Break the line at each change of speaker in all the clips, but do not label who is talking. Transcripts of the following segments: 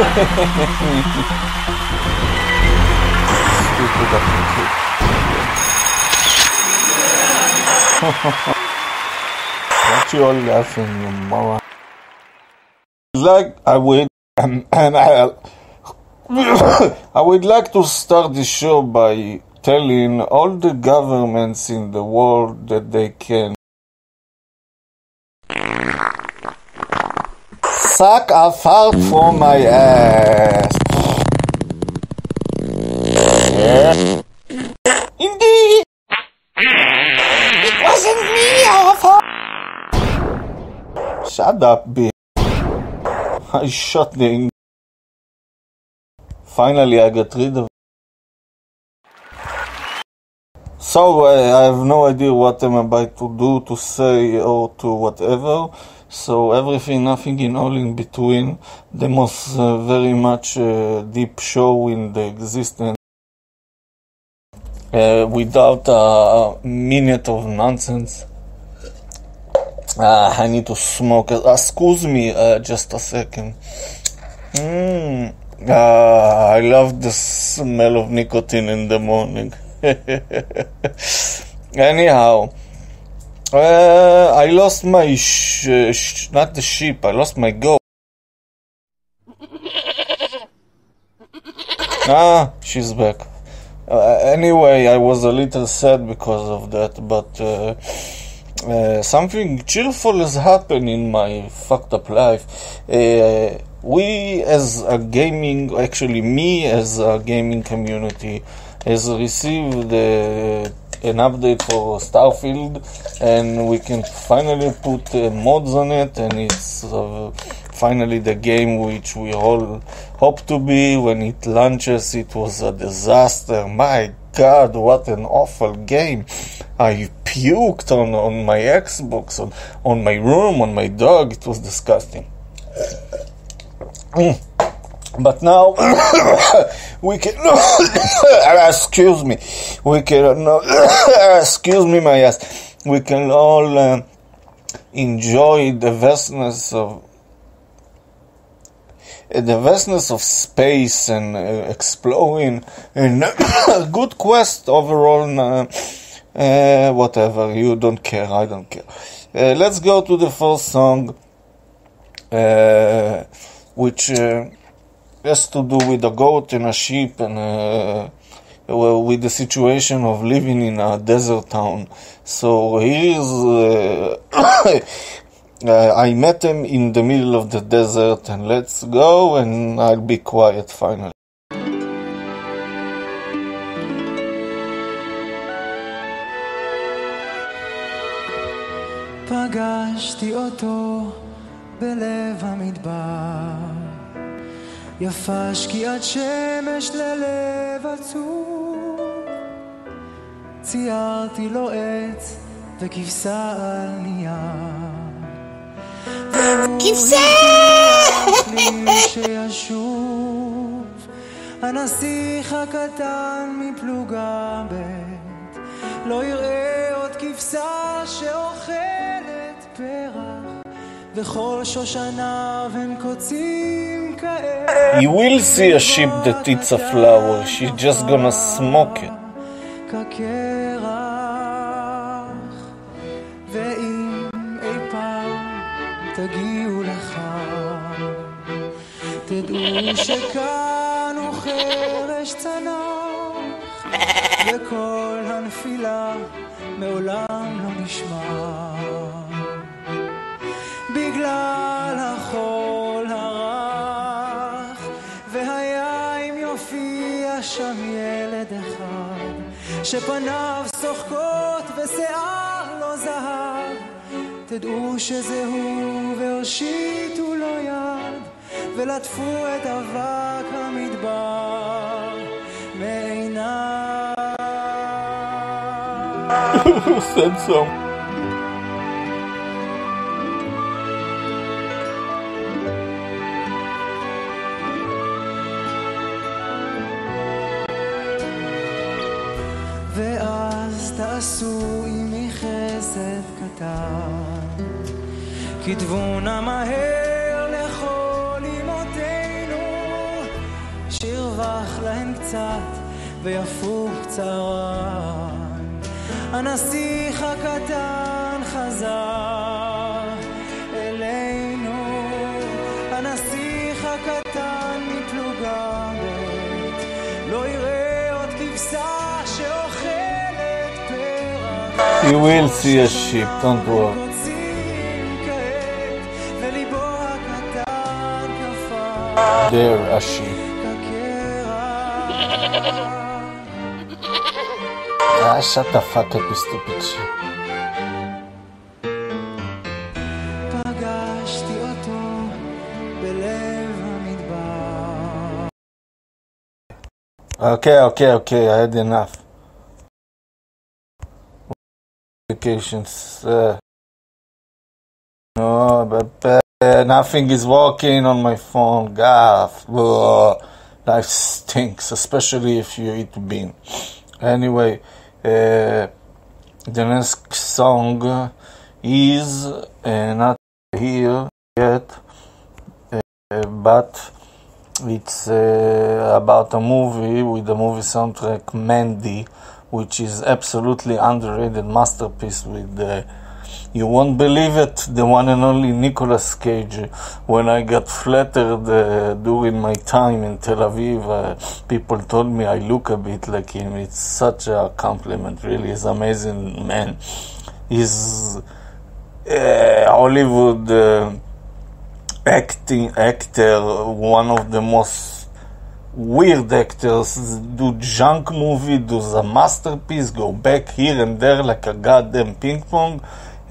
Stupid application. What you all laughing, you moron? Like I would, and I would like to start the show by telling all the governments in the world that they can suck a fart from my ass. Indeed, it wasn't me, Alpha. Shut up, bitch. I shot the ink. Finally, I got rid of it. So, I have no idea what I'm about to do, to say, or to whatever. So, everything, nothing in all in between. The most very much deep show in the existence. Without a minute of nonsense. I need to smoke. Excuse me, just a second. I love the smell of nicotine in the morning. Anyhow, I lost my not the sheep. I lost my goat. She's back. Anyway, I was a little sad because of that, but something cheerful has happened in my fucked up life. We as a gaming, actually me as a gaming community, has received an update for Starfield, and we can finally put mods on it, and it's finally the game which we all hope to be. When it launches, it was a disaster. My God, what an awful game. I puked on my Xbox, on my room, on my dog. It was disgusting. But now we can excuse me. We can excuse me, my ass. We can all enjoy the vastness of space and exploring, and a good quest overall. Whatever, you don't care, I don't care. Let's go to the first song, which has to do with a goat and a sheep, and with the situation of living in a desert town. So here's I met him in the middle of the desert, and let's go, and I'll be quiet finally.
פגשתי אותו בלב המדבר, יפה שקיעת שמש ללב עצוב, ציירתי לו עץ וכבשה על נייר,
כבשה!
שישוב הנסיך הקטן מפלוגה ב' לא יראה עוד כבשה שאוכלת פרח וכל שושנה בין קוצים כאלה.
You will see a sheep that eats a flower. She's just gonna smoke it.
כקרח, ואם אי פעם תגיעו לכאן, תדעו שכאן הוא חרש צנח, וכל הנפילה מעולם לא נשמע, בגלל החול הרך, והיה אם יופיע שם ילד אחד, שפניו שוחקות ושיער לא זהב, תדעו שזה הוא והושיטו לו יד, ולטפו את אבק המדבר מעיניו.
Who said so?
ואז תעשו עמי חסד קטן, כתבו נא מהר לכל אמותינו, קצת ויפוג צהריים. הנסיך הקטן חזר אלינו, הנסיך הקטן מפלוגה ב', לא יראה עוד כבשה שאוכלת פרח.
You will see a sheep, don't worry.
וליבו הקטן כפה
There, a sheep. Shut the fuck up, you stupid shit.
פגשתי אותו בלב המדבר.
Okay, I had enough. Vacations. No, but nothing is working on my phone. Gaff. Life stinks, especially if you eat bean. Anyway, the next song is not here yet, but it's about a movie with the movie soundtrack Mandy, which is absolutely underrated masterpiece with you won't believe it, the one and only Nicolas Cage. When I got flattered during my time in Tel Aviv, people told me I look a bit like him. It's such a compliment, really. He's an amazing man. He's Hollywood actor, one of the most weird actors. Do junk movie, does a masterpiece, go back here and there like a goddamn ping pong.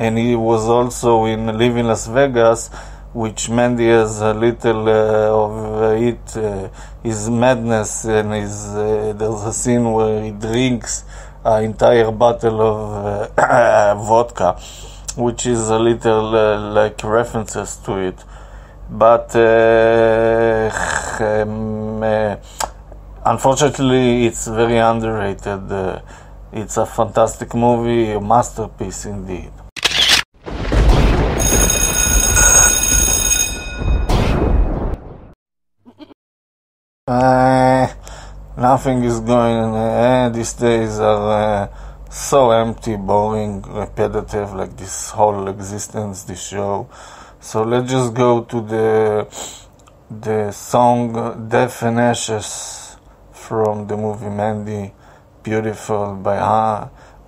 And he was also in Live in Las Vegas, which Mandy has a little of it, his madness, and there's a scene where he drinks an entire bottle of vodka, which is a little like references to it. But unfortunately, it's very underrated. It's a fantastic movie, a masterpiece indeed. Nothing is going. These days are so empty, boring, repetitive, like this whole existence, this show. So let's just go to the song "Death and Ashes" from the movie Mandy. Beautiful by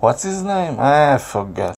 what's his name? I forgot.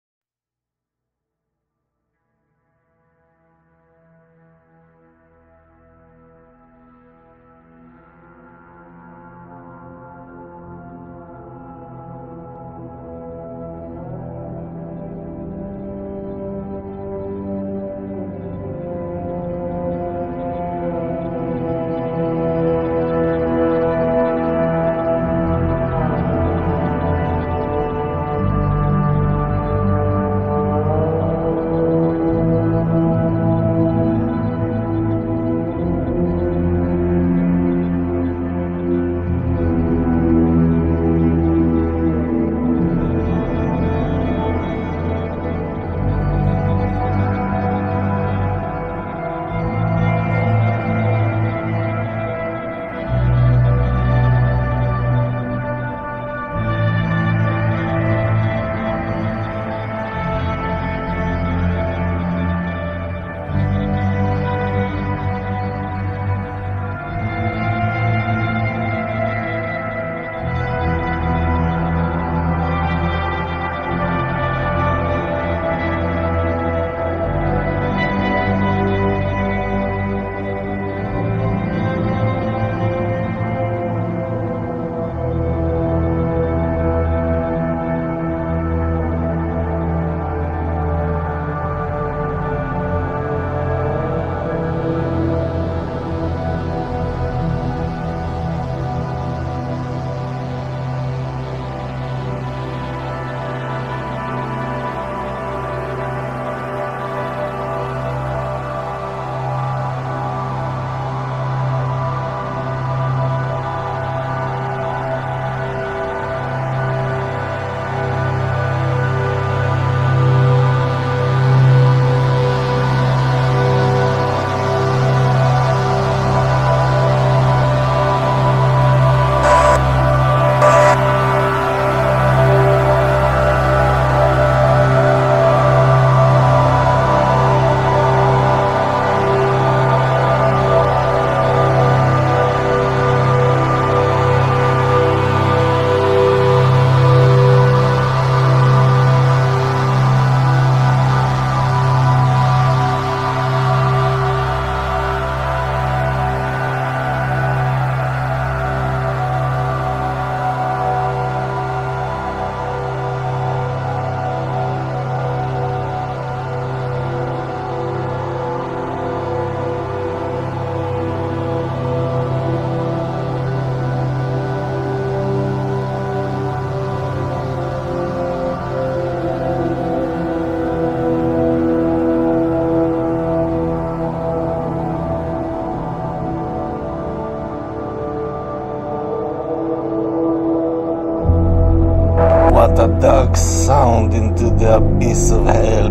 dark sound into the abyss of hell.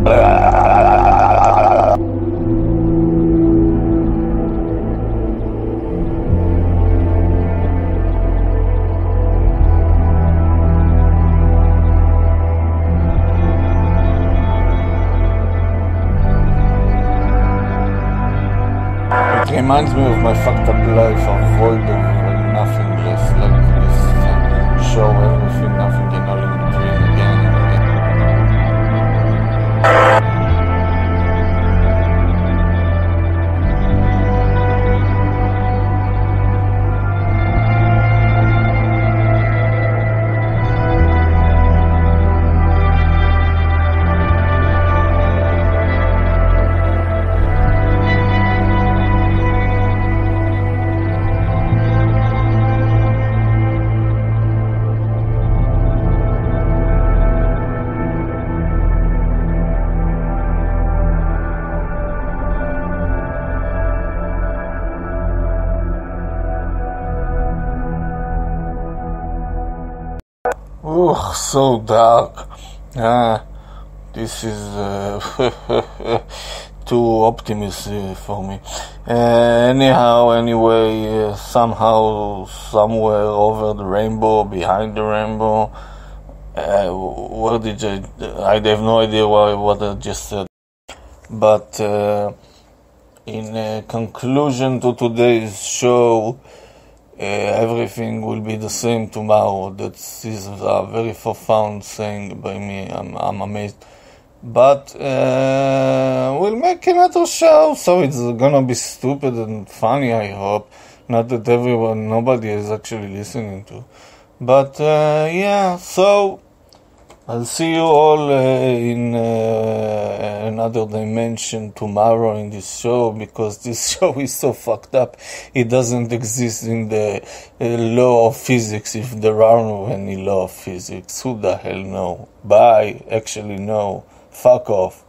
It reminds me of my fucked up life, a void of nothingness, like this show, everything, nothing, and all in between, again and again. Ugh, so dark. This is too optimistic for me. Anyway, somehow, somewhere over the rainbow, behind the rainbow, where did I have no idea what I just said. But in conclusion to today's show, everything will be the same tomorrow. That is a very profound saying by me. I'm amazed. But we'll make another show, so it's gonna be stupid and funny, I hope. Not that nobody is actually listening to. But yeah, so I'll see you all in another dimension tomorrow in this show, because this show is so fucked up. It doesn't exist in the law of physics, if there are no any law of physics. Who the hell know? Bye. Actually, no. Fuck off.